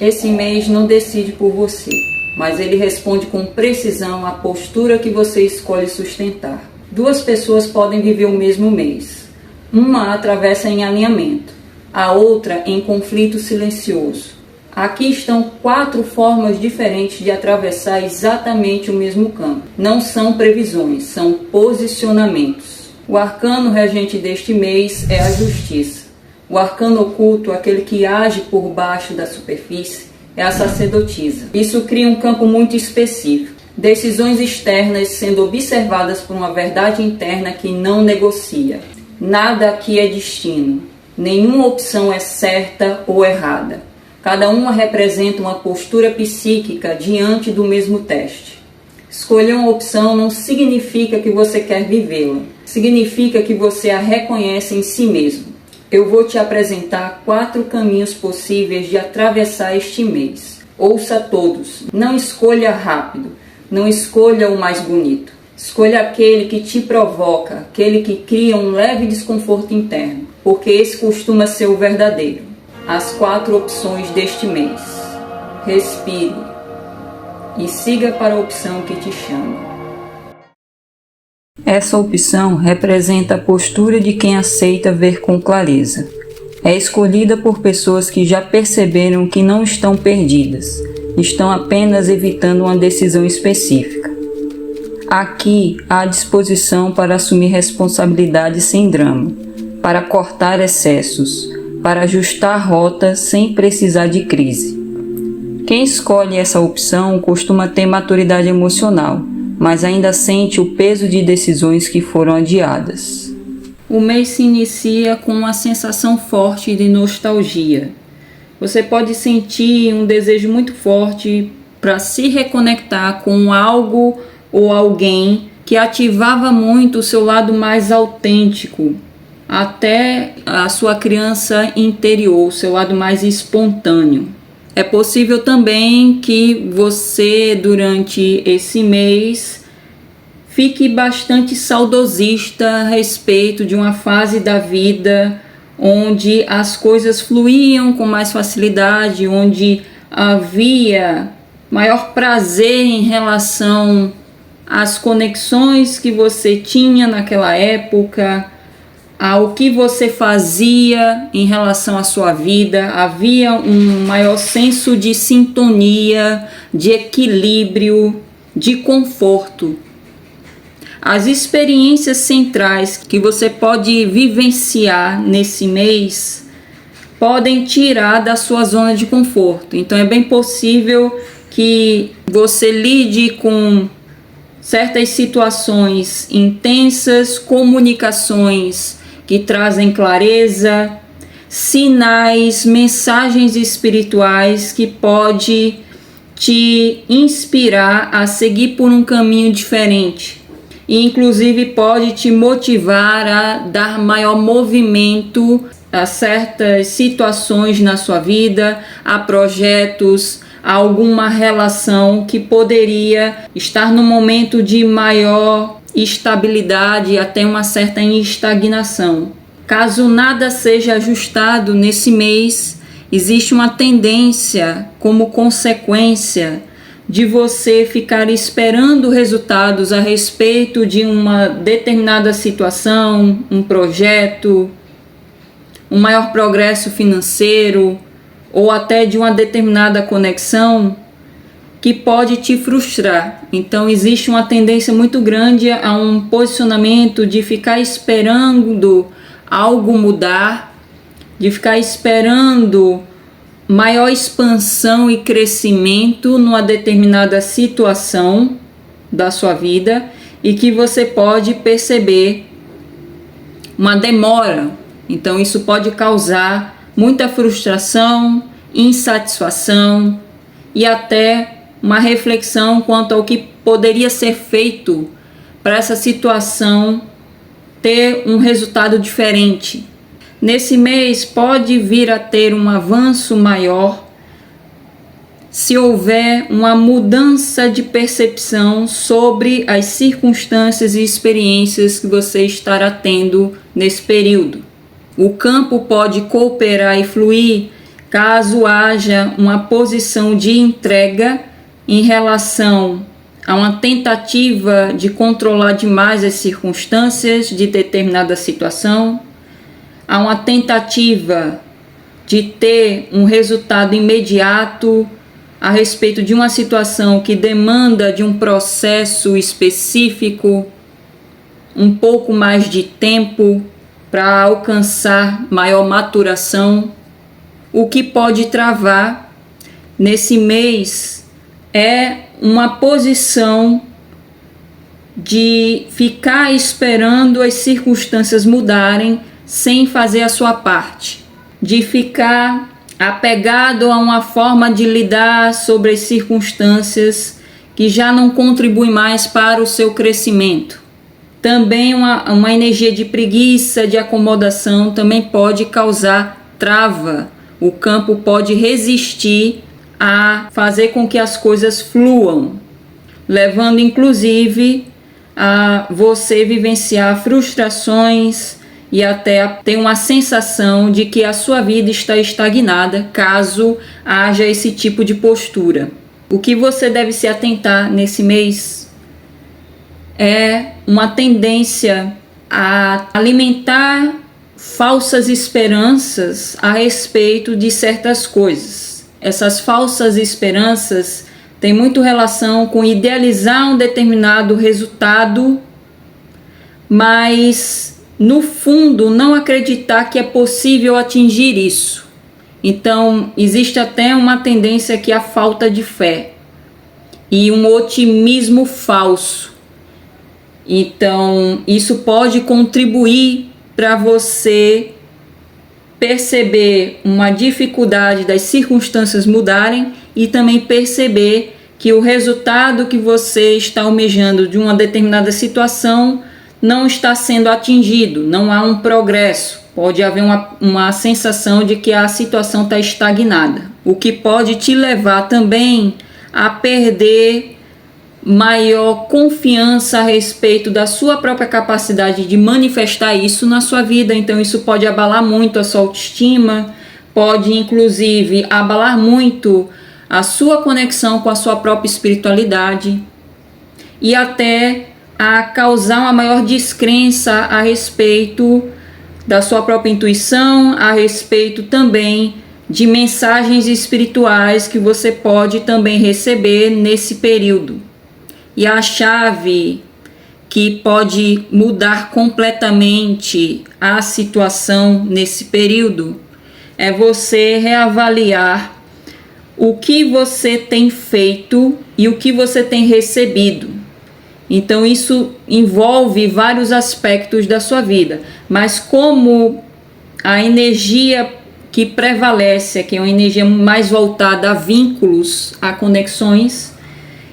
Esse mês não decide por você, mas ele responde com precisão à postura que você escolhe sustentar. Duas pessoas podem viver o mesmo mês. Uma atravessa em alinhamento, a outra em conflito silencioso. Aqui estão 4 formas diferentes de atravessar exatamente o mesmo campo. Não são previsões, são posicionamentos. O arcano regente deste mês é a justiça. O arcano oculto, aquele que age por baixo da superfície, é a sacerdotisa. Isso cria um campo muito específico. Decisões externas sendo observadas por uma verdade interna que não negocia. Nada aqui é destino. Nenhuma opção é certa ou errada. Cada uma representa uma postura psíquica diante do mesmo teste. Escolher uma opção não significa que você quer vivê-la. Significa que você a reconhece em si mesmo. Eu vou te apresentar 4 caminhos possíveis de atravessar este mês. Ouça todos. Não escolha rápido. Não escolha o mais bonito. Escolha aquele que te provoca, aquele que cria um leve desconforto interno, porque esse costuma ser o verdadeiro. As 4 opções deste mês. Respire e siga para a opção que te chama. Essa opção representa a postura de quem aceita ver com clareza. É escolhida por pessoas que já perceberam que não estão perdidas, estão apenas evitando uma decisão específica. Aqui há disposição para assumir responsabilidade sem drama, para cortar excessos, para ajustar rota sem precisar de crise. Quem escolhe essa opção costuma ter maturidade emocional, mas ainda sente o peso de decisões que foram adiadas. O mês se inicia com uma sensação forte de nostalgia. Você pode sentir um desejo muito forte para se reconectar com algo ou alguém que ativava muito o seu lado mais autêntico, até a sua criança interior, o seu lado mais espontâneo. É possível também que você, durante esse mês, fique bastante saudosista a respeito de uma fase da vida onde as coisas fluíam com mais facilidade, onde havia maior prazer em relação às conexões que você tinha naquela época, ao que você fazia em relação à sua vida. Havia um maior senso de sintonia, de equilíbrio, de conforto. As experiências centrais que você pode vivenciar nesse mês podem tirar da sua zona de conforto. Então é bem possível que você lide com certas situações intensas, comunicações que trazem clareza, sinais, mensagens espirituais que pode te inspirar a seguir por um caminho diferente. E inclusive pode te motivar a dar maior movimento a certas situações na sua vida, a projetos, a alguma relação que poderia estar num momento de maior estabilidade, até uma certa estagnação. Caso nada seja ajustado nesse mês, existe uma tendência, como consequência, de você ficar esperando resultados a respeito de uma determinada situação, um projeto, um maior progresso financeiro ou até de uma determinada conexão que pode te frustrar. Então existe uma tendência muito grande a um posicionamento de ficar esperando algo mudar, de ficar esperando maior expansão e crescimento numa determinada situação da sua vida e que você pode perceber uma demora. Então isso pode causar muita frustração, insatisfação e até uma reflexão quanto ao que poderia ser feito para essa situação ter um resultado diferente. Nesse mês pode vir a ter um avanço maior se houver uma mudança de percepção sobre as circunstâncias e experiências que você estará tendo nesse período. O campo pode cooperar e fluir caso haja uma posição de entrega em relação a uma tentativa de controlar demais as circunstâncias de determinada situação, há uma tentativa de ter um resultado imediato a respeito de uma situação que demanda de um processo específico, um pouco mais de tempo para alcançar maior maturação. O que pode travar nesse mês é uma posição de ficar esperando as circunstâncias mudarem sem fazer a sua parte, de ficar apegado a uma forma de lidar sobre as circunstâncias que já não contribui mais para o seu crescimento. Também uma energia de preguiça, de acomodação, também pode causar trava. O campo pode resistir a fazer com que as coisas fluam, levando inclusive a você vivenciar frustrações e até ter uma sensação de que a sua vida está estagnada caso haja esse tipo de postura. O que você deve se atentar nesse mês é uma tendência a alimentar falsas esperanças a respeito de certas coisas. Essas falsas esperanças têm muito relação com idealizar um determinado resultado, mas no fundo não acreditar que é possível atingir isso. Então existe até uma tendência aqui à falta de fé e um otimismo falso. Então isso pode contribuir para você perceber uma dificuldade das circunstâncias mudarem e também perceber que o resultado que você está almejando de uma determinada situação não está sendo atingido, não há um progresso. Pode haver uma sensação de que a situação está estagnada, o que pode te levar também a perder maior confiança a respeito da sua própria capacidade de manifestar isso na sua vida. Então isso pode abalar muito a sua autoestima, pode inclusive abalar muito a sua conexão com a sua própria espiritualidade e até a causar uma maior descrença a respeito da sua própria intuição, a respeito também de mensagens espirituais que você pode também receber nesse período. E a chave que pode mudar completamente a situação nesse período é você reavaliar o que você tem feito e o que você tem recebido. Então isso envolve vários aspectos da sua vida, mas como a energia que prevalece, que é uma energia mais voltada a vínculos, a conexões,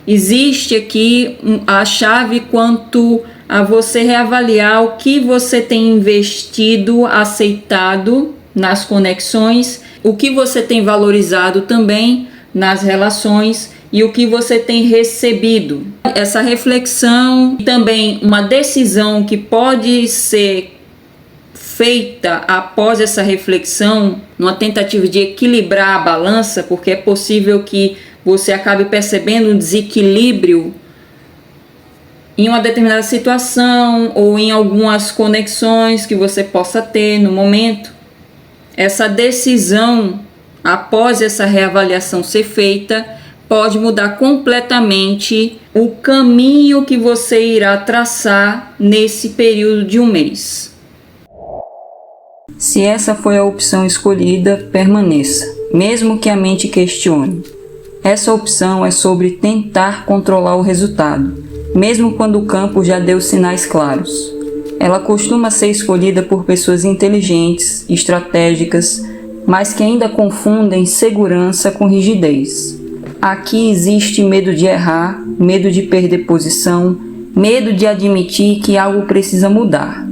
existe aqui a chave quanto a você reavaliar o que você tem investido, aceitado nas conexões, o que você tem valorizado também nas relações e o que você tem recebido. Essa reflexão e também uma decisão que pode ser feita após essa reflexão, numa tentativa de equilibrar a balança, porque é possível que você acabe percebendo um desequilíbrio em uma determinada situação ou em algumas conexões que você possa ter no momento. Essa decisão, após essa reavaliação ser feita, pode mudar completamente o caminho que você irá traçar nesse período de um mês. Se essa foi a opção escolhida, permaneça, mesmo que a mente questione. Essa opção é sobre tentar controlar o resultado, mesmo quando o campo já deu sinais claros. Ela costuma ser escolhida por pessoas inteligentes, estratégicas, mas que ainda confundem segurança com rigidez. Aqui existe medo de errar, medo de perder posição, medo de admitir que algo precisa mudar.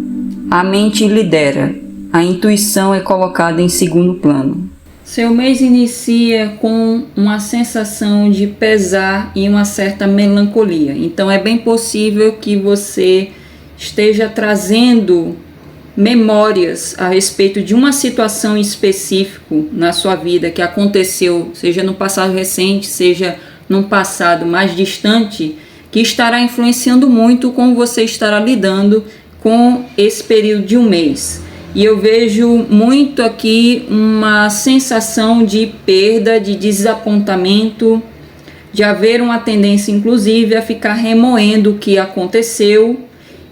A mente lidera, a intuição é colocada em segundo plano. Seu mês inicia com uma sensação de pesar e uma certa melancolia. Então é bem possível que você esteja trazendo memórias a respeito de uma situação específica na sua vida que aconteceu, seja no passado recente, seja num passado mais distante, que estará influenciando muito como você estará lidando com esse período de um mês. E eu vejo muito aqui uma sensação de perda, de desapontamento, de haver uma tendência inclusive a ficar remoendo o que aconteceu,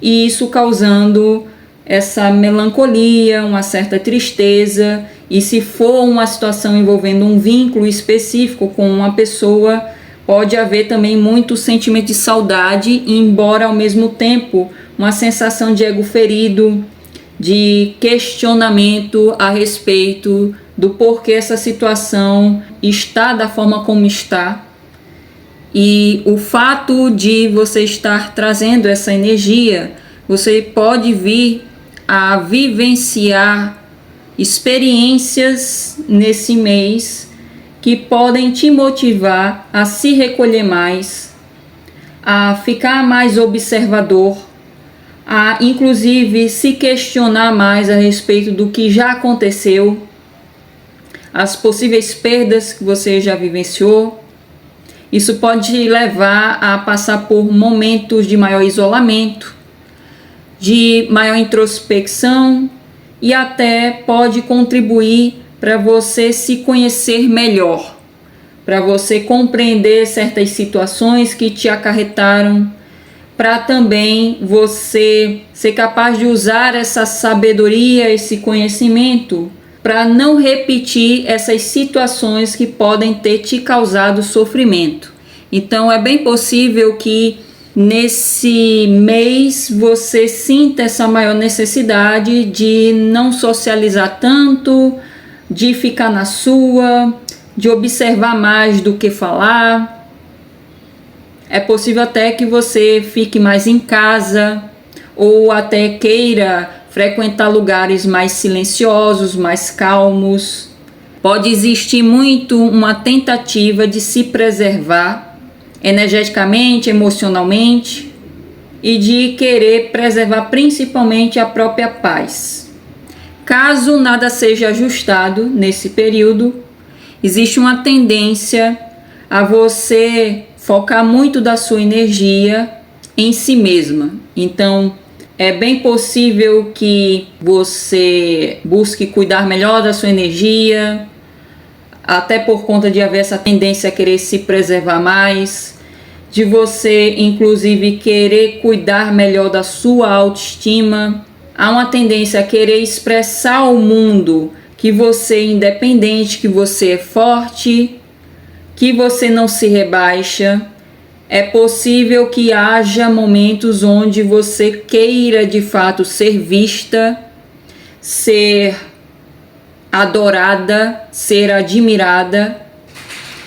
e isso causando essa melancolia, uma certa tristeza. E se for uma situação envolvendo um vínculo específico com uma pessoa, pode haver também muito sentimento de saudade, embora ao mesmo tempo uma sensação de ego ferido, de questionamento a respeito do porquê essa situação está da forma como está. E o fato de você estar trazendo essa energia, você pode vir a vivenciar experiências nesse mês que podem te motivar a se recolher mais, a ficar mais observador, a inclusive se questionar mais a respeito do que já aconteceu, as possíveis perdas que você já vivenciou. Isso pode te levar a passar por momentos de maior isolamento, de maior introspecção, e até pode contribuir para você se conhecer melhor, para você compreender certas situações que te acarretaram, para também você ser capaz de usar essa sabedoria, esse conhecimento, para não repetir essas situações que podem ter te causado sofrimento. Então é bem possível que nesse mês você sinta essa maior necessidade de não socializar tanto, de ficar na sua, de observar mais do que falar. É possível até que você fique mais em casa, ou até queira frequentar lugares mais silenciosos, mais calmos. Pode existir muito uma tentativa de se preservar energeticamente, emocionalmente, e de querer preservar principalmente a própria paz. Caso nada seja ajustado nesse período, existe uma tendência a você focar muito da sua energia em si mesma. Então, é bem possível que você busque cuidar melhor da sua energia, até por conta de haver essa tendência a querer se preservar mais, de você inclusive querer cuidar melhor da sua autoestima. Há uma tendência a querer expressar ao mundo que você é independente, que você é forte, que você não se rebaixa. É possível que haja momentos onde você queira de fato ser vista, ser adorada, ser admirada.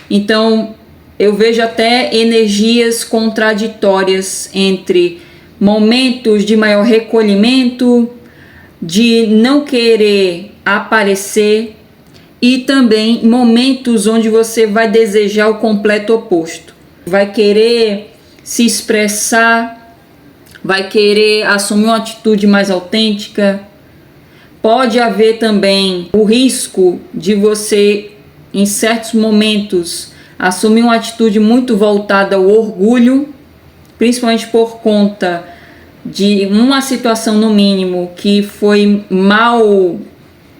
Então, eu vejo até energias contraditórias entre momentos de maior recolhimento, de não querer aparecer, e também momentos onde você vai desejar o completo oposto. Vai querer se expressar, vai querer assumir uma atitude mais autêntica. Pode haver também o risco de você, em certos momentos, assumir uma atitude muito voltada ao orgulho, principalmente por conta de uma situação, no mínimo, que foi mal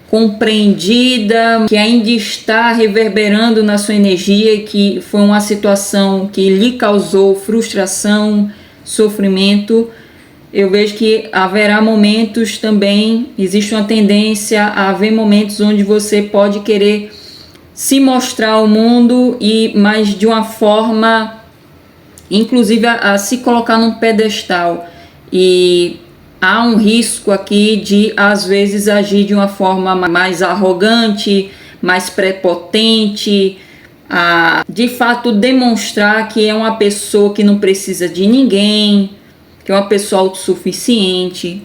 compreendida, que ainda está reverberando na sua energia, que foi uma situação que lhe causou frustração, sofrimento. Eu vejo que haverá momentos também, existe uma tendência a haver momentos onde você pode querer se mostrar ao mundo, mas de uma forma, inclusive a se colocar num pedestal. E há um risco aqui de, às vezes, agir de uma forma mais arrogante, mais prepotente, a de fato demonstrar que é uma pessoa que não precisa de ninguém, que é uma pessoa autossuficiente.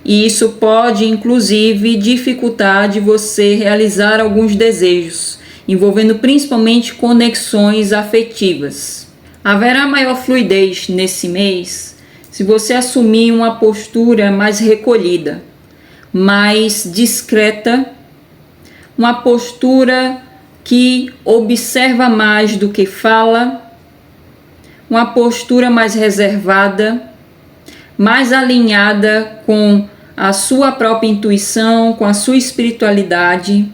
E isso pode, inclusive, dificultar de você realizar alguns desejos, envolvendo principalmente conexões afetivas. Haverá maior fluidez nesse mês se você assumir uma postura mais recolhida, mais discreta, uma postura que observa mais do que fala, uma postura mais reservada, mais alinhada com a sua própria intuição, com a sua espiritualidade.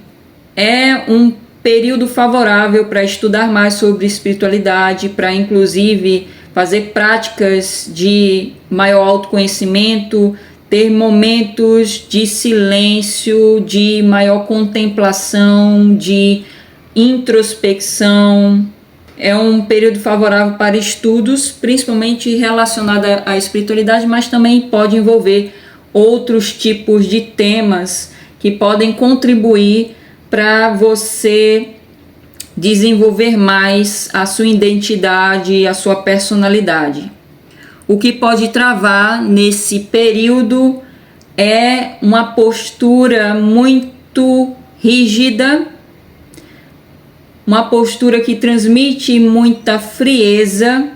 É um período favorável para estudar mais sobre espiritualidade, para inclusive fazer práticas de maior autoconhecimento, ter momentos de silêncio, de maior contemplação, de introspecção. É um período favorável para estudos, principalmente relacionado à espiritualidade, mas também pode envolver outros tipos de temas que podem contribuir para você desenvolver mais a sua identidade, a sua personalidade. O que pode travar nesse período é uma postura muito rígida, uma postura que transmite muita frieza,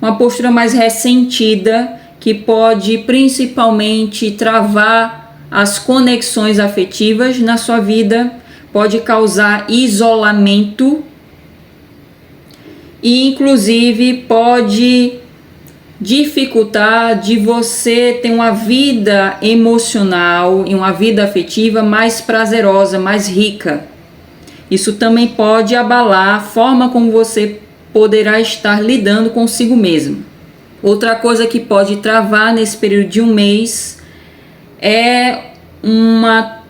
uma postura mais ressentida, que pode principalmente travar as conexões afetivas na sua vida, pode causar isolamento e inclusive pode dificultar de você ter uma vida emocional e uma vida afetiva mais prazerosa, mais rica. Isso também pode abalar a forma como você poderá estar lidando consigo mesmo. Outra coisa que pode travar nesse período de um mês é uma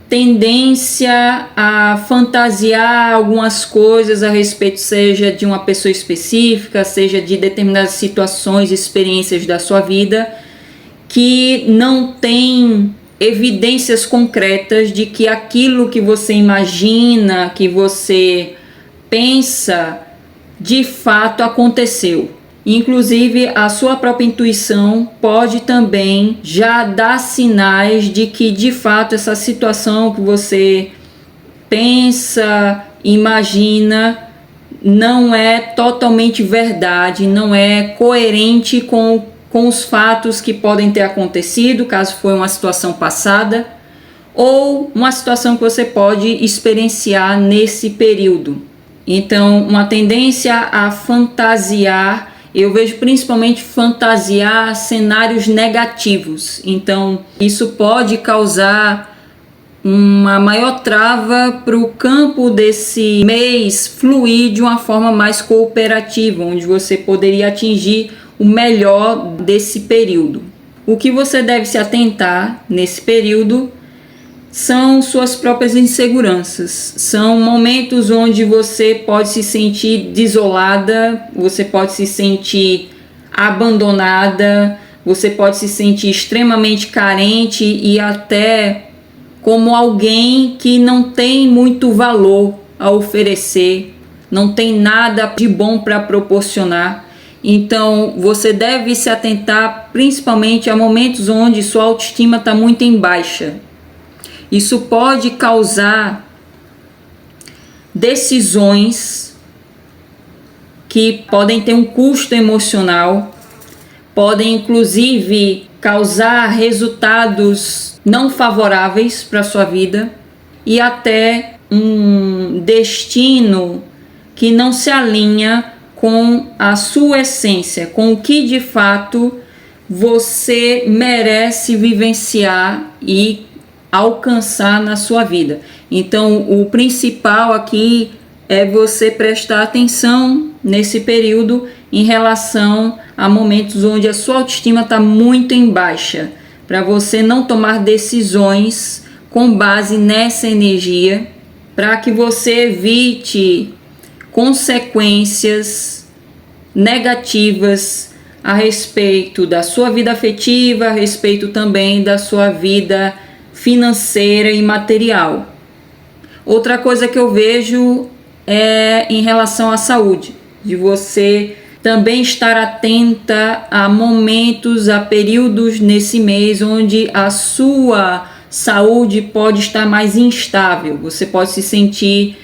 tendência a fantasiar algumas coisas a respeito, seja de uma pessoa específica, seja de determinadas situações, experiências da sua vida, que não tem evidências concretas de que aquilo que você imagina, que você pensa, de fato aconteceu. Inclusive, a sua própria intuição pode também já dar sinais de que, de fato, essa situação que você pensa, imagina, não é totalmente verdade, não é coerente com os fatos que podem ter acontecido, caso foi uma situação passada, ou uma situação que você pode experienciar nesse período. Então, uma tendência a fantasiar, eu vejo principalmente fantasiar cenários negativos. Então, isso pode causar uma maior trava para o campo desse mês fluir de uma forma mais cooperativa, onde você poderia atingir o melhor desse período. O que você deve se atentar nesse período são suas próprias inseguranças. São momentos onde você pode se sentir desolada, você pode se sentir abandonada, você pode se sentir extremamente carente e até como alguém que não tem muito valor a oferecer, não tem nada de bom para proporcionar. Então você deve se atentar principalmente a momentos onde sua autoestima está muito em baixa. Isso pode causar decisões que podem ter um custo emocional, podem inclusive causar resultados não favoráveis para a sua vida e até um destino que não se alinha com a sua essência, com o que de fato você merece vivenciar e alcançar na sua vida. Então, o principal aqui é você prestar atenção nesse período em relação a momentos onde a sua autoestima está muito em baixa, para você não tomar decisões com base nessa energia, para que você evite consequências negativas a respeito da sua vida afetiva, a respeito também da sua vida financeira e material. Outra coisa que eu vejo é em relação à saúde, de você também estar atenta a momentos, a períodos nesse mês onde a sua saúde pode estar mais instável, você pode se sentir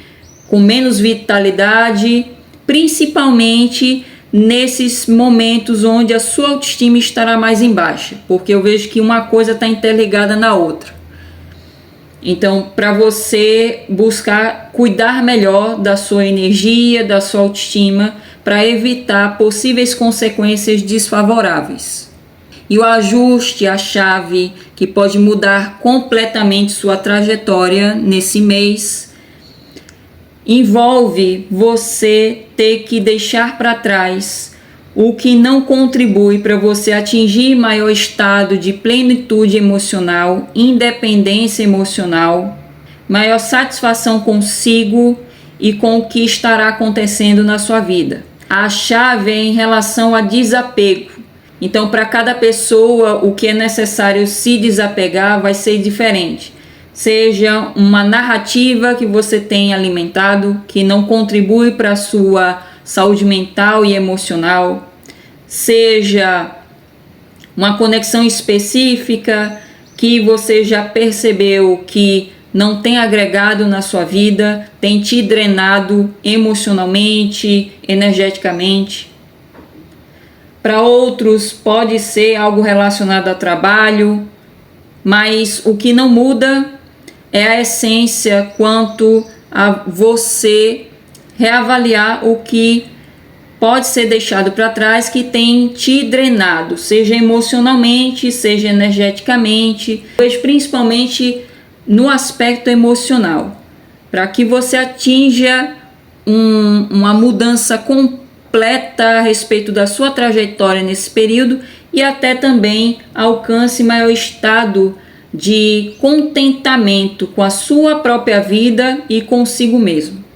com menos vitalidade, principalmente nesses momentos onde a sua autoestima estará mais em baixa, porque eu vejo que uma coisa está interligada na outra. Então, para você buscar cuidar melhor da sua energia, da sua autoestima, para evitar possíveis consequências desfavoráveis. E o ajuste, a chave que pode mudar completamente sua trajetória nesse mês, envolve você ter que deixar para trás o que não contribui para você atingir maior estado de plenitude emocional, independência emocional, maior satisfação consigo e com o que estará acontecendo na sua vida. A chave é em relação a desapego. Então, para cada pessoa, o que é necessário se desapegar vai ser diferente. Seja uma narrativa que você tem alimentado, que não contribui para a sua saúde mental e emocional, seja uma conexão específica que você já percebeu que não tem agregado na sua vida, tem te drenado emocionalmente, energeticamente. Para outros pode ser algo relacionado a trabalho, mas o que não muda é a essência quanto a você reavaliar o que pode ser deixado para trás que tem te drenado, seja emocionalmente, seja energeticamente, mas principalmente no aspecto emocional, para que você atinja uma mudança completa a respeito da sua trajetória nesse período e até também alcance maior estado de contentamento com a sua própria vida e consigo mesmo.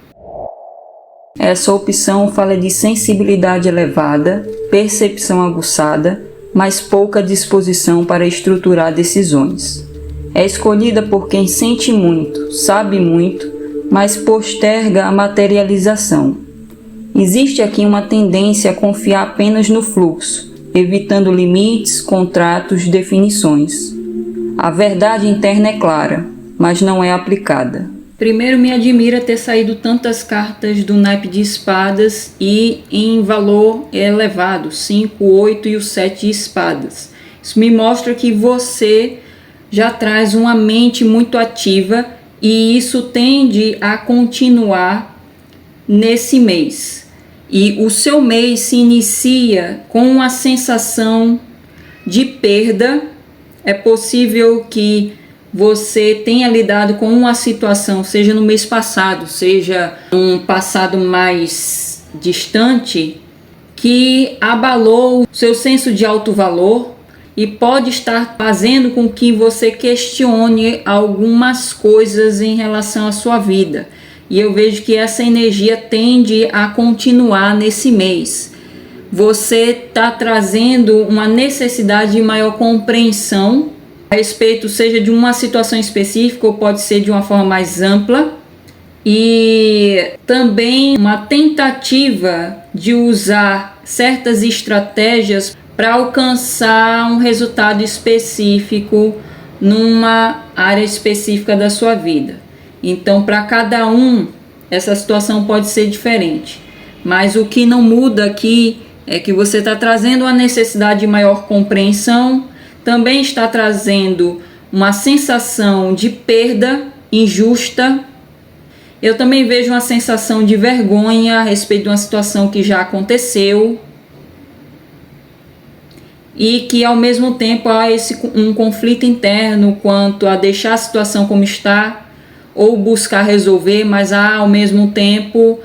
Essa opção fala de sensibilidade elevada, percepção aguçada, mas pouca disposição para estruturar decisões. É escolhida por quem sente muito, sabe muito, mas posterga a materialização. Existe aqui uma tendência a confiar apenas no fluxo, evitando limites, contratos, definições. A verdade interna é clara, mas não é aplicada. Primeiro, me admira ter saído tantas cartas do naipe de espadas e em valor elevado, 5, 8 e o 7 de espadas. Isso me mostra que você já traz uma mente muito ativa e isso tende a continuar nesse mês. E o seu mês se inicia com uma sensação de perda. É possível que você tenha lidado com uma situação, seja no mês passado, seja um passado mais distante, que abalou o seu senso de autovalor e pode estar fazendo com que você questione algumas coisas em relação à sua vida. E eu vejo que essa energia tende a continuar nesse mês. Você está trazendo uma necessidade de maior compreensão a respeito, seja de uma situação específica ou pode ser de uma forma mais ampla, e também uma tentativa de usar certas estratégias para alcançar um resultado específico numa área específica da sua vida. Então, para cada um, essa situação pode ser diferente, mas o que não muda aqui é que você está trazendo uma necessidade de maior compreensão, também está trazendo uma sensação de perda injusta. Eu também vejo uma sensação de vergonha a respeito de uma situação que já aconteceu e que ao mesmo tempo há um conflito interno quanto a deixar a situação como está ou buscar resolver, mas há ao mesmo tempo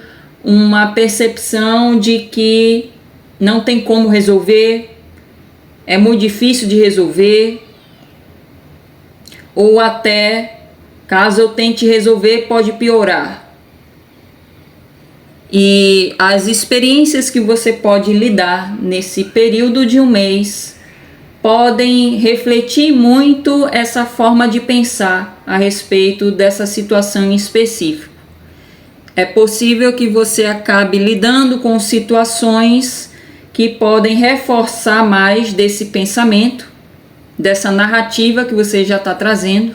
uma percepção de que não tem como resolver, é muito difícil de resolver, ou até, caso eu tente resolver, pode piorar. E as experiências que você pode lidar nesse período de um mês podem refletir muito essa forma de pensar a respeito dessa situação em específico. É possível que você acabe lidando com situações que podem reforçar mais desse pensamento, dessa narrativa que você já está trazendo.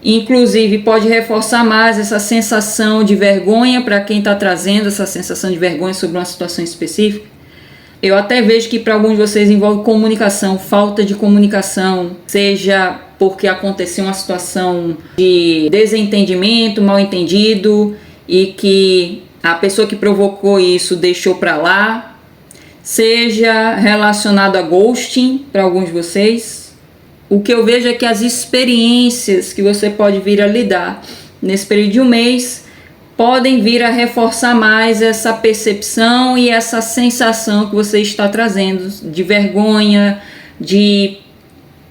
Inclusive, pode reforçar mais essa sensação de vergonha para quem está trazendo essa sensação de vergonha sobre uma situação específica. Eu até vejo que para alguns de vocês envolve comunicação, falta de comunicação, seja porque aconteceu uma situação de desentendimento, mal entendido e que a pessoa que provocou isso deixou para lá, seja relacionado a ghosting para alguns de vocês. O que eu vejo é que as experiências que você pode vir a lidar nesse período de um mês podem vir a reforçar mais essa percepção e essa sensação que você está trazendo de vergonha, de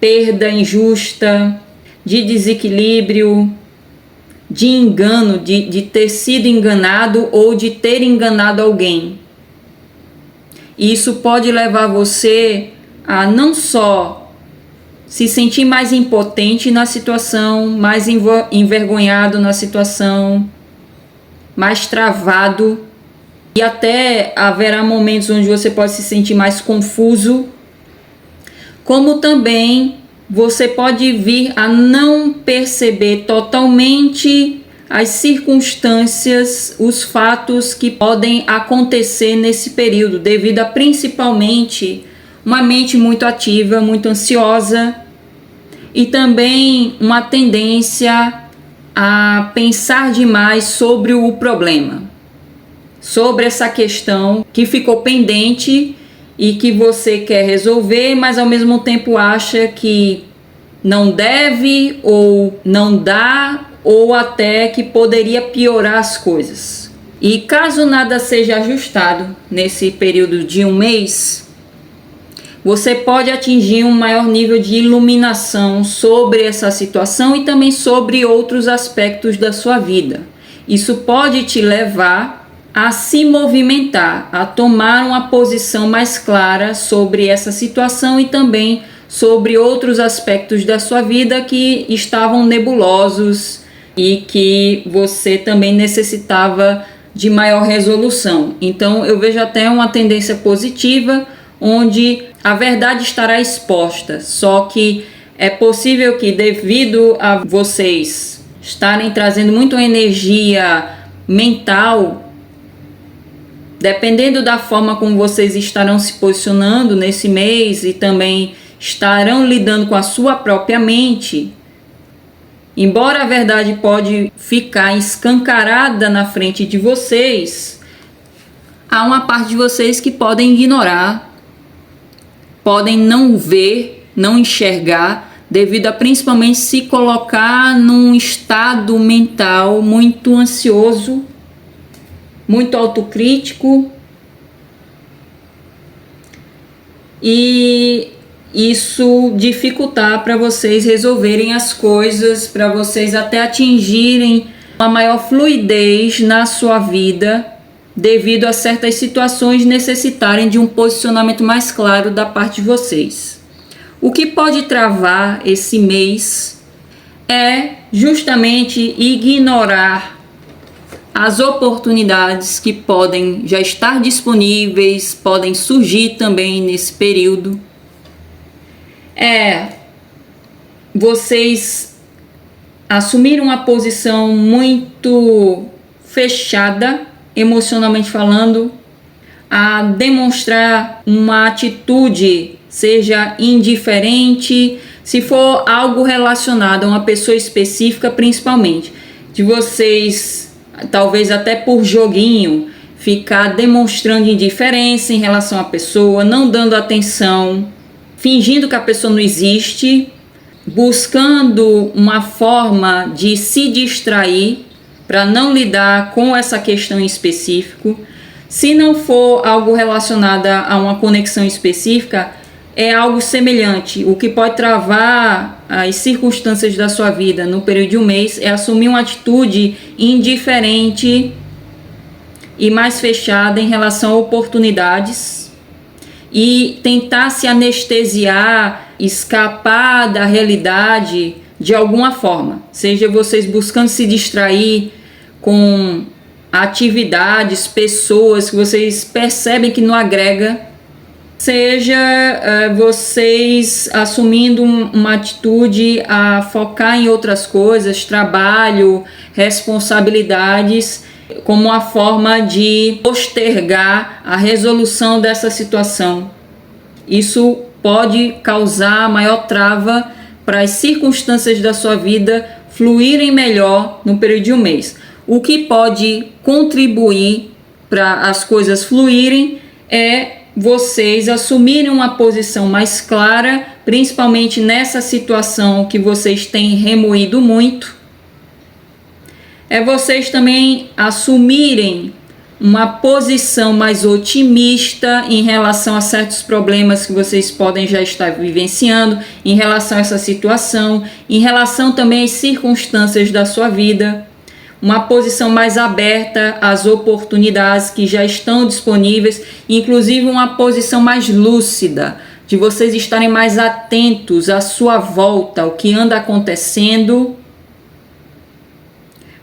perda injusta, de desequilíbrio, de engano, de ter sido enganado ou de ter enganado alguém. E isso pode levar você a não só se sentir mais impotente na situação, mais envergonhado na situação, mais travado, e até haverá momentos onde você pode se sentir mais confuso, como também você pode vir a não perceber totalmente as circunstâncias, os fatos que podem acontecer nesse período, devido a principalmente uma mente muito ativa, muito ansiosa, e também uma tendência a pensar demais sobre o problema, sobre essa questão que ficou pendente e que você quer resolver, mas ao mesmo tempo acha que não deve ou não dá, ou até que poderia piorar as coisas. E caso nada seja ajustado nesse período de um mês, você pode atingir um maior nível de iluminação sobre essa situação e também sobre outros aspectos da sua vida. Isso pode te levar a se movimentar, a tomar uma posição mais clara sobre essa situação e também sobre outros aspectos da sua vida que estavam nebulosos e que você também necessitava de maior resolução. Então eu vejo até uma tendência positiva, onde a verdade estará exposta, só que é possível que, devido a vocês estarem trazendo muita energia mental, dependendo da forma como vocês estarão se posicionando nesse mês e também estarão lidando com a sua própria mente, embora a verdade pode ficar escancarada na frente de vocês, há uma parte de vocês que podem ignorar, podem não ver, não enxergar, devido a principalmente se colocar num estado mental muito ansioso, muito autocrítico, e isso dificultar para vocês resolverem as coisas, para vocês até atingirem uma maior fluidez na sua vida, devido a certas situações necessitarem de um posicionamento mais claro da parte de vocês. O que pode travar esse mês é justamente ignorar as oportunidades que podem já estar disponíveis, podem surgir também nesse período. Vocês assumiram uma posição muito fechada, emocionalmente falando, a demonstrar uma atitude, seja indiferente, se for algo relacionado a uma pessoa específica, principalmente, de vocês, talvez até por joguinho, ficar demonstrando indiferença em relação à pessoa, não dando atenção, fingindo que a pessoa não existe, buscando uma forma de se distrair para não lidar com essa questão em específico. Se não for algo relacionado a uma conexão específica, é algo semelhante. O que pode travar as circunstâncias da sua vida no período de um mês é assumir uma atitude indiferente e mais fechada em relação a oportunidades e tentar se anestesiar, escapar da realidade de alguma forma, seja vocês buscando se distrair com atividades, pessoas que vocês percebem que não agrega, seja vocês assumindo uma atitude a focar em outras coisas, trabalho, responsabilidades, como uma forma de postergar a resolução dessa situação. Isso pode causar maior trava para as circunstâncias da sua vida fluírem melhor no período de um mês. O que pode contribuir para as coisas fluírem é vocês assumirem uma posição mais clara, principalmente nessa situação que vocês têm remoído muito. É vocês também assumirem uma posição mais otimista em relação a certos problemas que vocês podem já estar vivenciando, em relação a essa situação, em relação também às circunstâncias da sua vida. Uma posição mais aberta às oportunidades que já estão disponíveis, inclusive uma posição mais lúcida, de vocês estarem mais atentos à sua volta, ao que anda acontecendo,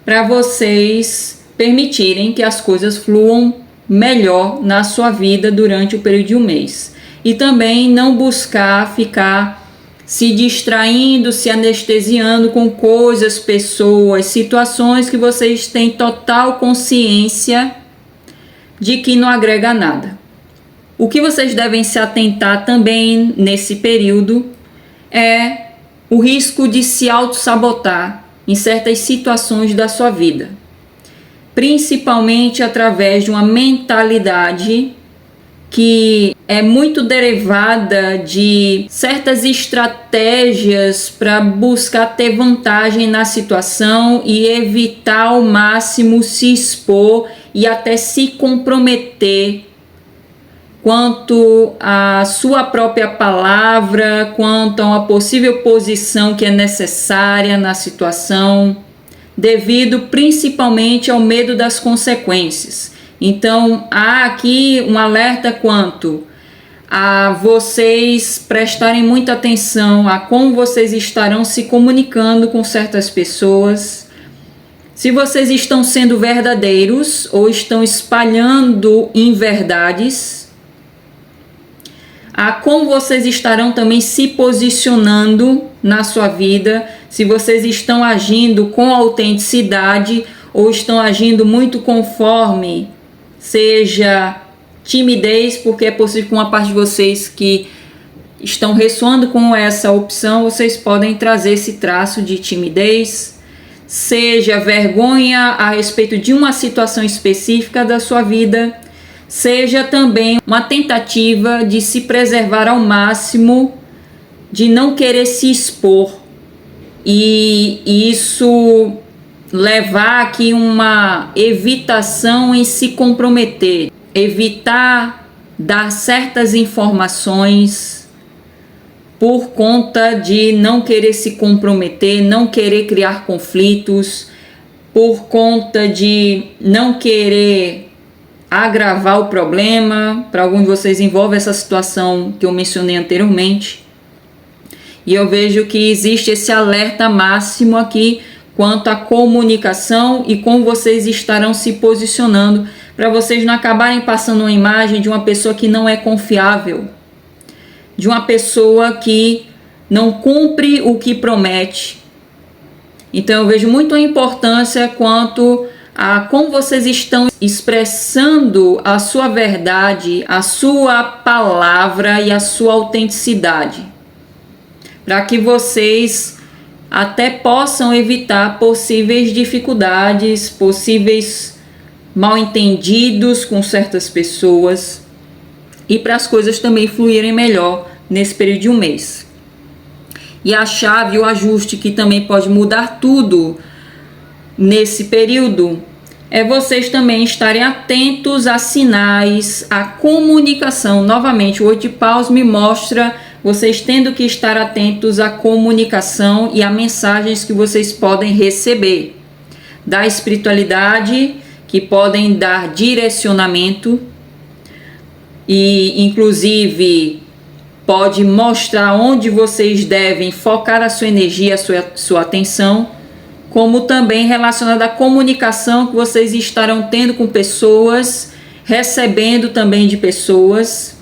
para vocês permitirem que as coisas fluam melhor na sua vida durante o período de um mês. E também não buscar ficar se distraindo, se anestesiando com coisas, pessoas, situações que vocês têm total consciência de que não agrega nada. O que vocês devem se atentar também nesse período é o risco de se auto-sabotar em certas situações da sua vida, principalmente através de uma mentalidade que é muito derivada de certas estratégias para buscar ter vantagem na situação e evitar ao máximo se expor e até se comprometer quanto à sua própria palavra, quanto a uma possível posição que é necessária na situação, devido principalmente ao medo das consequências. Então, há aqui um alerta quanto a vocês prestarem muita atenção a como vocês estarão se comunicando com certas pessoas, se vocês estão sendo verdadeiros ou estão espalhando inverdades, a como vocês estarão também se posicionando na sua vida, se vocês estão agindo com autenticidade ou estão agindo muito conforme seja timidez, porque é possível que uma parte de vocês que estão ressoando com essa opção, vocês podem trazer esse traço de timidez, seja vergonha a respeito de uma situação específica da sua vida, seja também uma tentativa de se preservar ao máximo, de não querer se expor, e isso levar aqui uma evitação em se comprometer, evitar dar certas informações por conta de não querer se comprometer, não querer criar conflitos, por conta de não querer agravar o problema. Para alguns de vocês envolve essa situação que eu mencionei anteriormente. E eu vejo que existe esse alerta máximo aqui quanto à comunicação e como vocês estarão se posicionando, para vocês não acabarem passando uma imagem de uma pessoa que não é confiável, de uma pessoa que não cumpre o que promete. Então eu vejo muito a importância quanto a como vocês estão expressando a sua verdade, a sua palavra e a sua autenticidade, para que vocês até possam evitar possíveis dificuldades, possíveis mal-entendidos com certas pessoas, e para as coisas também fluírem melhor nesse período de um mês. E a chave, o ajuste que também pode mudar tudo nesse período, é vocês também estarem atentos a sinais, a comunicação. Novamente, o 8 de paus me mostra vocês tendo que estar atentos à comunicação e a mensagens que vocês podem receber da espiritualidade, que podem dar direcionamento e inclusive pode mostrar onde vocês devem focar a sua energia, a sua atenção, como também relacionada à comunicação que vocês estarão tendo com pessoas, recebendo também de pessoas.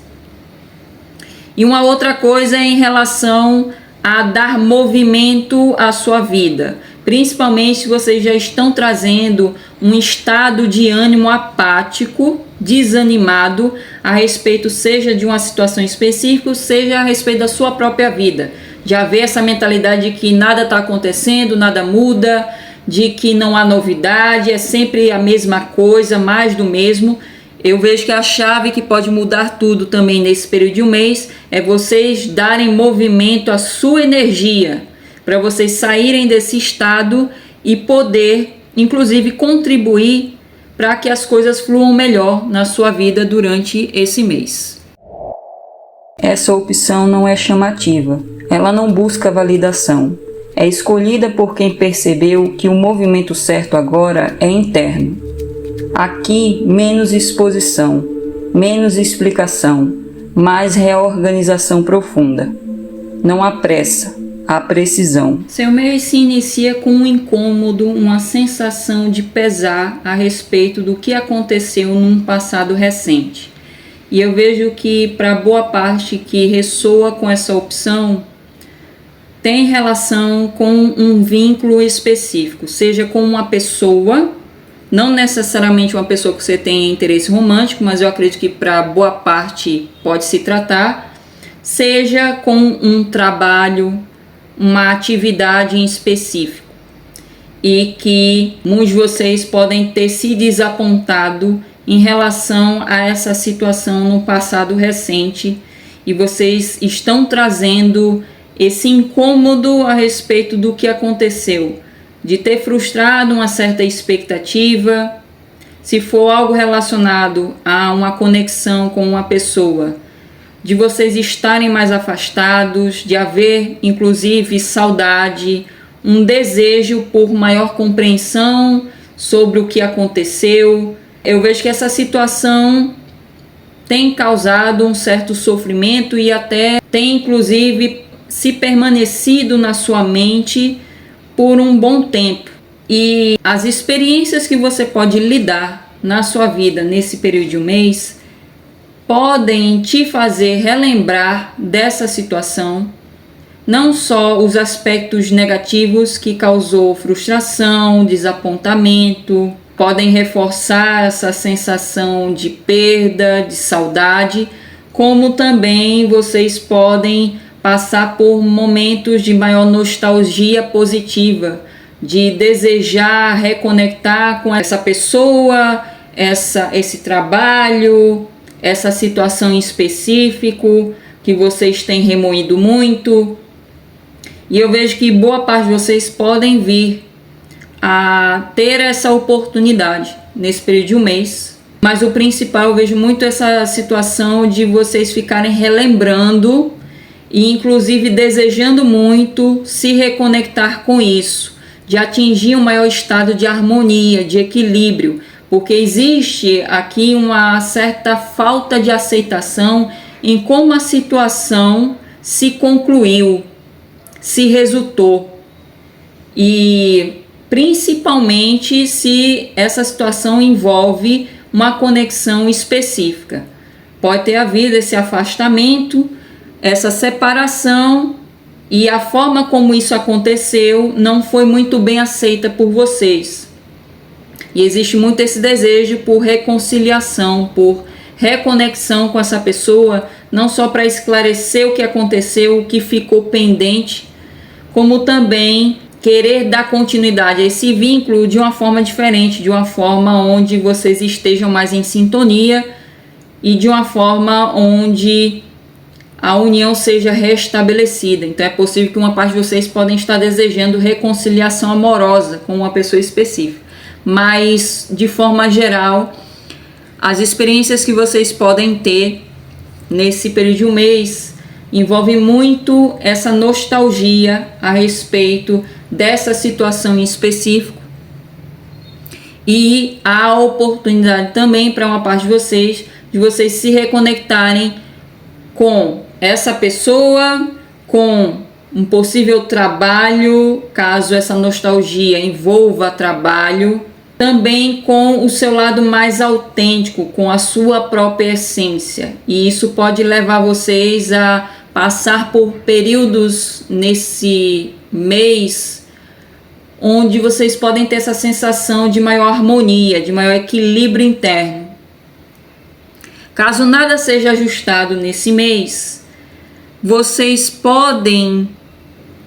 E uma outra coisa é em relação a dar movimento à sua vida. principalmente se vocês já estão trazendo um estado de ânimo apático, desanimado a respeito seja de uma situação específica, seja a respeito da sua própria vida. Já vê essa mentalidade de que nada está acontecendo, nada muda, de que não há novidade, é sempre a mesma coisa, mais do mesmo. Eu vejo que a chave que pode mudar tudo também nesse período de um mês é vocês darem movimento à sua energia, para vocês saírem desse estado e poder, inclusive, contribuir para que as coisas fluam melhor na sua vida durante esse mês. Essa opção não é chamativa, ela não busca validação. É escolhida por quem percebeu que o movimento certo agora é interno. Aqui, menos exposição, menos explicação, mais reorganização profunda. Não há pressa, há precisão. Seu mês se inicia com um incômodo, uma sensação de pesar a respeito do que aconteceu num passado recente. E eu vejo que para boa parte que ressoa com essa opção, tem relação com um vínculo específico, seja com uma pessoa, não necessariamente uma pessoa que você tenha interesse romântico, mas eu acredito que para boa parte pode se tratar, seja com um trabalho, uma atividade em específico, e que muitos de vocês podem ter se desapontado em relação a essa situação no passado recente, e vocês estão trazendo esse incômodo a respeito do que aconteceu, de ter frustrado uma certa expectativa, se for algo relacionado a uma conexão com uma pessoa, de vocês estarem mais afastados, de haver inclusive saudade, um desejo por maior compreensão sobre o que aconteceu. Eu vejo que essa situação tem causado um certo sofrimento e até tem inclusive se permanecido na sua mente por um bom tempo. E as experiências que você pode lidar na sua vida nesse período de um mês podem te fazer relembrar dessa situação, não só os aspectos negativos que causou frustração, desapontamento, podem reforçar essa sensação de perda, de saudade, como também vocês podem passar por momentos de maior nostalgia positiva, de desejar reconectar com essa pessoa, esse trabalho, essa situação em específico que vocês têm remoído muito. E eu vejo que boa parte de vocês podem vir a ter essa oportunidade nesse período de um mês. Mas o principal, eu vejo muito essa situação de vocês ficarem relembrando e inclusive desejando muito se reconectar com isso, de atingir um maior estado de harmonia, de equilíbrio, porque existe aqui uma certa falta de aceitação em como a situação se concluiu, se resultou, e principalmente se essa situação envolve uma conexão específica. Pode ter havido esse afastamento, essa separação, e a forma como isso aconteceu não foi muito bem aceita por vocês. E existe muito esse desejo por reconciliação, por reconexão com essa pessoa, não só para esclarecer o que aconteceu, o que ficou pendente, como também querer dar continuidade a esse vínculo de uma forma diferente, de uma forma onde vocês estejam mais em sintonia e de uma forma onde a união seja restabelecida. Então é possível que uma parte de vocês podem estar desejando reconciliação amorosa com uma pessoa específica. Mas, de forma geral, as experiências que vocês podem ter nesse período de um mês envolvem muito essa nostalgia a respeito dessa situação em específico, e a oportunidade também para uma parte de vocês se reconectarem com essa pessoa, com um possível trabalho, caso essa nostalgia envolva trabalho, também com o seu lado mais autêntico, com a sua própria essência. E isso pode levar vocês a passar por períodos nesse mês onde vocês podem ter essa sensação de maior harmonia, de maior equilíbrio interno. Caso nada seja ajustado nesse mês, vocês podem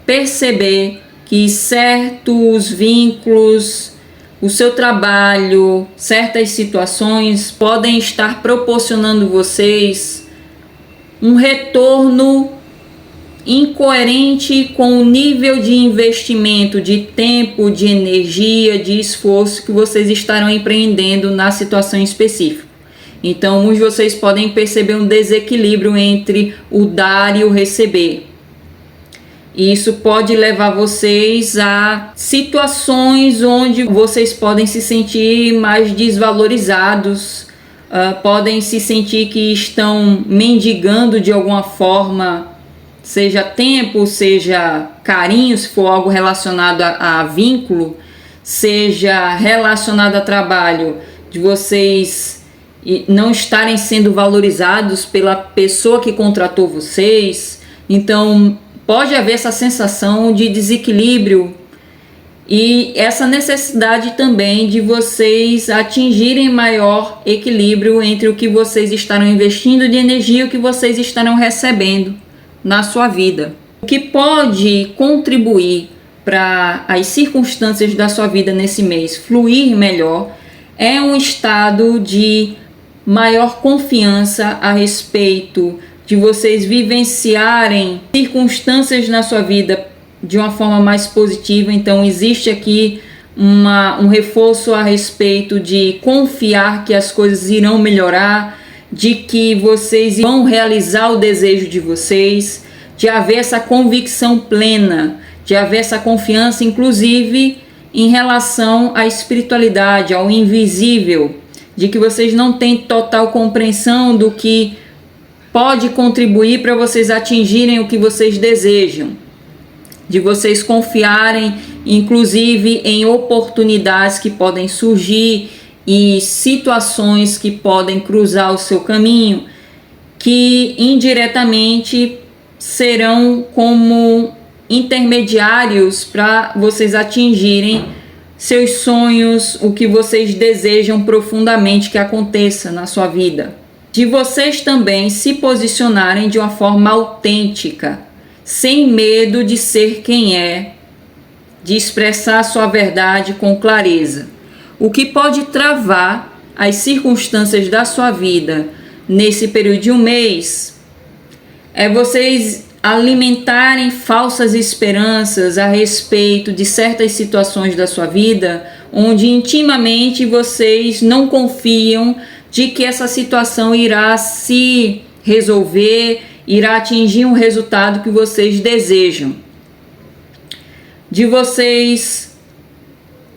perceber que certos vínculos, o seu trabalho, certas situações podem estar proporcionando vocês um retorno incoerente com o nível de investimento de tempo, de energia, de esforço que vocês estarão empreendendo na situação específica. Então, muitos de vocês podem perceber um desequilíbrio entre o dar e o receber. E isso pode levar vocês a situações onde vocês podem se sentir mais desvalorizados, podem se sentir que estão mendigando de alguma forma, seja tempo, seja carinho, se for algo relacionado a vínculo, seja relacionado a trabalho, de vocês não estarem sendo valorizados pela pessoa que contratou vocês. Então, pode haver essa sensação de desequilíbrio e essa necessidade também de vocês atingirem maior equilíbrio entre o que vocês estarão investindo de energia e o que vocês estarão recebendo na sua vida. O que pode contribuir para as circunstâncias da sua vida nesse mês fluir melhor é um estado de maior confiança a respeito de vocês vivenciarem circunstâncias na sua vida de uma forma mais positiva. Então existe aqui um reforço a respeito de confiar que as coisas irão melhorar, de que vocês vão realizar o desejo de vocês, de haver essa convicção plena, de haver essa confiança, inclusive em relação à espiritualidade, ao invisível, de que vocês não têm total compreensão do que pode contribuir para vocês atingirem o que vocês desejam, de vocês confiarem, inclusive, em oportunidades que podem surgir e situações que podem cruzar o seu caminho, que indiretamente serão como intermediários para vocês atingirem seus sonhos, o que vocês desejam profundamente que aconteça na sua vida. De vocês também se posicionarem de uma forma autêntica, sem medo de ser quem é, de expressar sua verdade com clareza. O que pode travar as circunstâncias da sua vida nesse período de um mês é vocês alimentarem falsas esperanças a respeito de certas situações da sua vida, onde intimamente vocês não confiam de que essa situação irá se resolver, irá atingir um resultado que vocês desejam. De vocês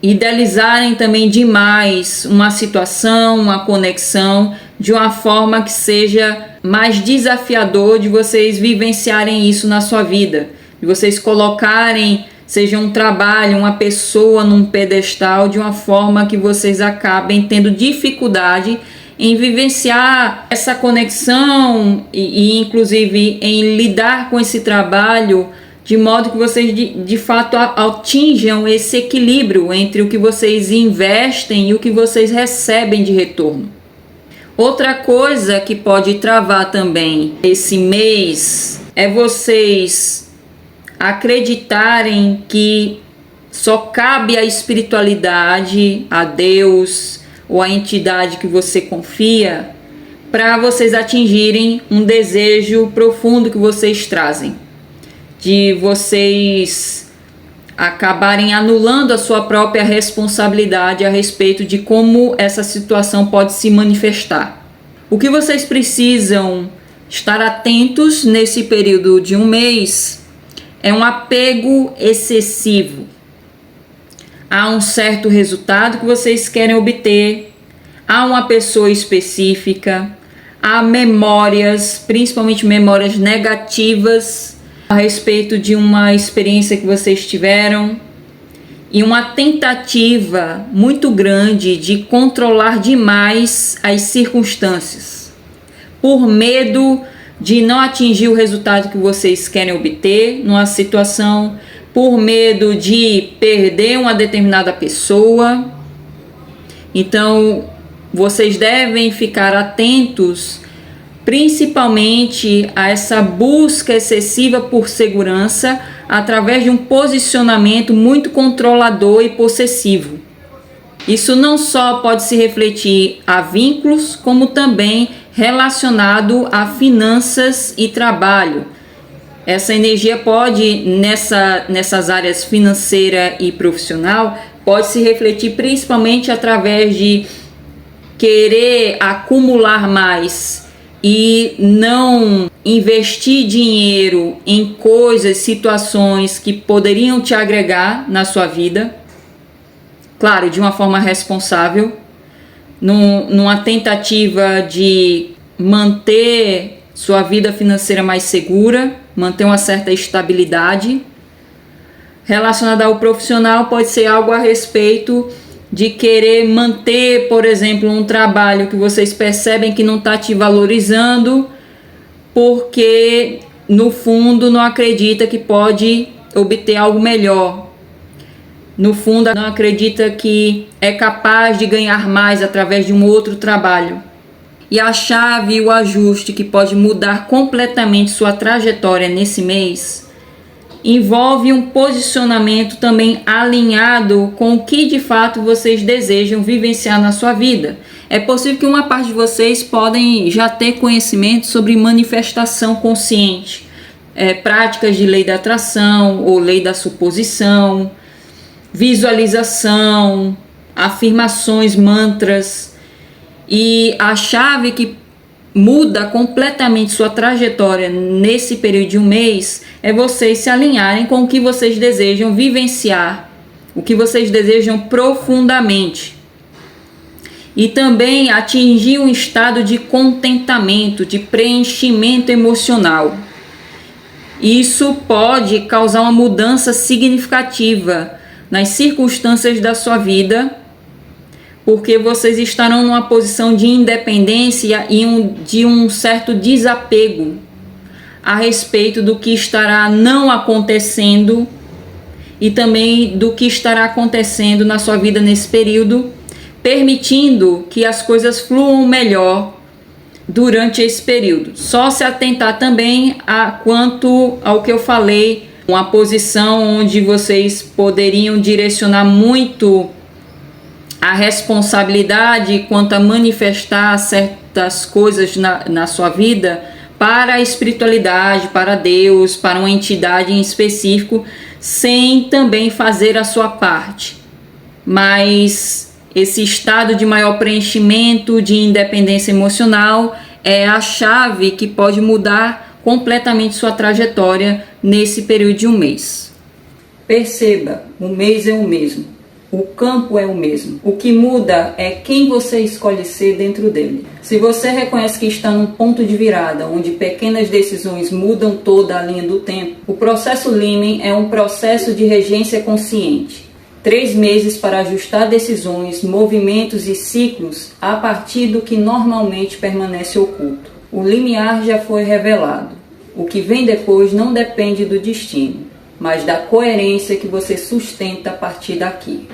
idealizarem também demais uma situação, uma conexão, de uma forma que seja mais desafiador de vocês vivenciarem isso na sua vida, de vocês colocarem, seja um trabalho, uma pessoa num pedestal, de uma forma que vocês acabem tendo dificuldade em vivenciar essa conexão e inclusive em lidar com esse trabalho, de modo que vocês de fato atinjam esse equilíbrio entre o que vocês investem e o que vocês recebem de retorno. Outra coisa que pode travar também esse mês é vocês acreditarem que só cabe à espiritualidade, a Deus ou a entidade que você confia, para vocês atingirem um desejo profundo que vocês trazem, de vocês acabarem anulando a sua própria responsabilidade a respeito de como essa situação pode se manifestar. O que vocês precisam estar atentos nesse período de um mês é um apego excessivo a um certo resultado que vocês querem obter, a uma pessoa específica, a memórias, principalmente memórias negativas a respeito de uma experiência que vocês tiveram, e uma tentativa muito grande de controlar demais as circunstâncias, por medo de não atingir o resultado que vocês querem obter numa situação, por medo de perder uma determinada pessoa. Então, vocês devem ficar atentos, principalmente a essa busca excessiva por segurança através de um posicionamento muito controlador e possessivo. Isso não só pode se refletir a vínculos, como também relacionado a finanças e trabalho. Essa energia pode, nessas áreas financeira e profissional, pode se refletir principalmente através de querer acumular mais e não investir dinheiro em coisas, situações que poderiam te agregar na sua vida. Claro, de uma forma responsável, numa tentativa de manter sua vida financeira mais segura, manter uma certa estabilidade. Relacionado ao profissional, pode ser algo a respeito de querer manter, por exemplo, um trabalho que vocês percebem que não está te valorizando, porque no fundo não acredita que pode obter algo melhor. No fundo não acredita que é capaz de ganhar mais através de um outro trabalho. E a chave e o ajuste que pode mudar completamente sua trajetória nesse mês envolve um posicionamento também alinhado com o que de fato vocês desejam vivenciar na sua vida. É possível que uma parte de vocês podem já ter conhecimento sobre manifestação consciente, práticas de lei da atração ou lei da suposição, visualização, afirmações, mantras. E a chave que muda completamente sua trajetória nesse período de um mês é vocês se alinharem com o que vocês desejam vivenciar, o que vocês desejam profundamente. E também atingir um estado de contentamento, de preenchimento emocional. Isso pode causar uma mudança significativa nas circunstâncias da sua vida, porque vocês estarão numa posição de independência e de um certo desapego a respeito do que estará não acontecendo e também do que estará acontecendo na sua vida nesse período, permitindo que as coisas fluam melhor durante esse período. Só se atentar também quanto ao que eu falei, uma posição onde vocês poderiam direcionar muito a responsabilidade quanto a manifestar certas coisas na sua vida para a espiritualidade, para Deus, para uma entidade em específico, sem também fazer a sua parte. Mas esse estado de maior preenchimento, de independência emocional, é a chave que pode mudar completamente sua trajetória nesse período de um mês. Perceba, o mês é o mesmo. O campo é o mesmo. O que muda é quem você escolhe ser dentro dele. Se você reconhece que está num ponto de virada, onde pequenas decisões mudam toda a linha do tempo, o processo Limen é um processo de regência consciente. 3 meses para ajustar decisões, movimentos e ciclos a partir do que normalmente permanece oculto. O limiar já foi revelado. O que vem depois não depende do destino, mas da coerência que você sustenta a partir daqui.